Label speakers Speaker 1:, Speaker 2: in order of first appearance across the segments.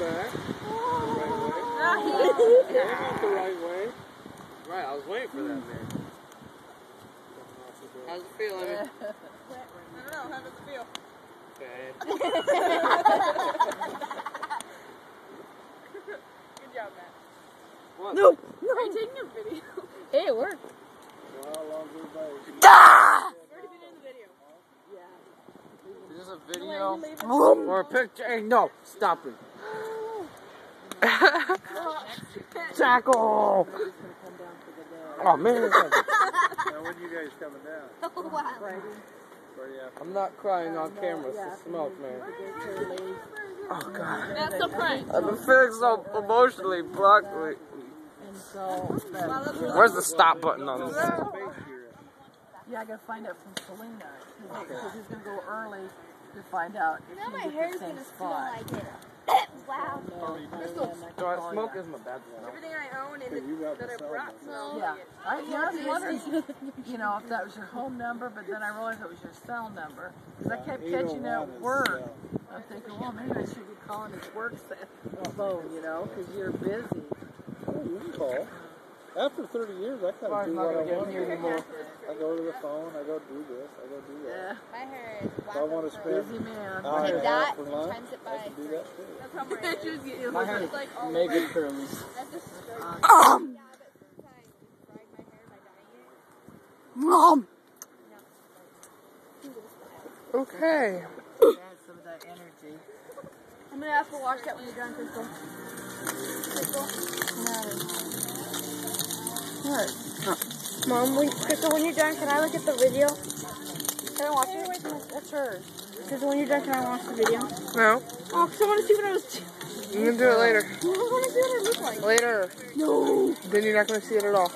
Speaker 1: back. The right way. Right, I was waiting for that, man. How's it feel, Evan?
Speaker 2: I don't know, how does it feel?
Speaker 1: Bad.
Speaker 2: Good job, Matt.
Speaker 1: What?
Speaker 2: No! Are you taking a video?
Speaker 3: Hey, it worked.
Speaker 1: Well, how long did it
Speaker 2: It's already been in the video.
Speaker 1: Is this a video? Or a picture? Hey, no! Stop it. Tackle! Oh, man. Now, when you guys coming down?
Speaker 2: Oh, wow.
Speaker 1: I'm not crying on camera. It's the smoke, man. Oh, God.
Speaker 2: That's the prank.
Speaker 1: I've been feeling so emotionally blocked. Where's the stop button on this?
Speaker 3: Yeah, I gotta find out from Selena because he's gonna go early to find out if
Speaker 4: Now my
Speaker 3: he's
Speaker 4: hair's
Speaker 3: at the same
Speaker 4: gonna feel
Speaker 3: spot.
Speaker 4: like it. Wow.
Speaker 1: Do I smoke isn't a bad one.
Speaker 2: Everything I own and that I brought smells
Speaker 3: Yeah,
Speaker 2: like it.
Speaker 3: I was wondering, you know, if that was your home number, but then I realized it was your cell number because I kept catching that word. I'm thinking, well, maybe I should be calling his work phone, you know, because you're busy.
Speaker 5: Oh, you can call. After 30 years, I kind of do what I want anymore. I go to the phone, I go do this, I go do that.
Speaker 3: Yeah,
Speaker 4: My hair is
Speaker 5: If I want to spend
Speaker 3: busy man.
Speaker 5: an hour and a half
Speaker 4: that
Speaker 5: for lunch,
Speaker 4: times it
Speaker 5: I
Speaker 4: by
Speaker 5: can do that too.
Speaker 2: That's how my hair is.
Speaker 1: My hair
Speaker 2: It's like all
Speaker 1: make
Speaker 2: over.
Speaker 1: it curly.
Speaker 4: That's just straight. Yeah, but sometimes I fried my hair by dyeing it.
Speaker 3: Mom.
Speaker 1: Okay.
Speaker 3: Add some of that energy.
Speaker 2: I'm gonna have to watch that when you're done, Crystal.
Speaker 3: What?
Speaker 4: Mom, Crystal, when you're done, can I look at the video? Can I watch it?
Speaker 3: That's hers.
Speaker 4: Crystal, when you're done, can I watch the video?
Speaker 1: No.
Speaker 4: Oh, because I want to see what I was doing.
Speaker 1: You can do it later.
Speaker 4: I want to see what it looked like.
Speaker 1: Later.
Speaker 4: No.
Speaker 1: Then you're not going to see it at all.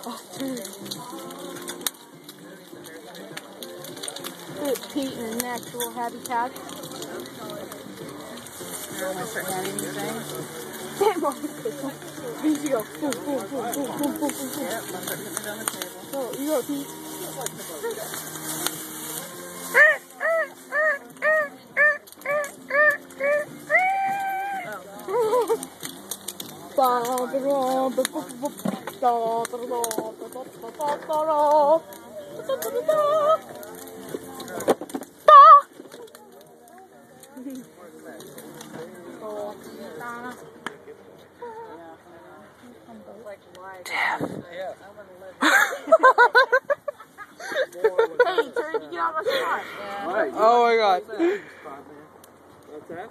Speaker 4: Pete in his natural habitat.
Speaker 3: You want to start adding anything?
Speaker 4: Damn, Mom, Crystal. Easy go. Boom, boom, boom, boom, boom, boom, boom, boom.
Speaker 3: Yep, I'm putting it on the table.
Speaker 4: So, you go, Pete.
Speaker 2: Hey, turn to get out of my spot.
Speaker 1: Oh my God. What's that?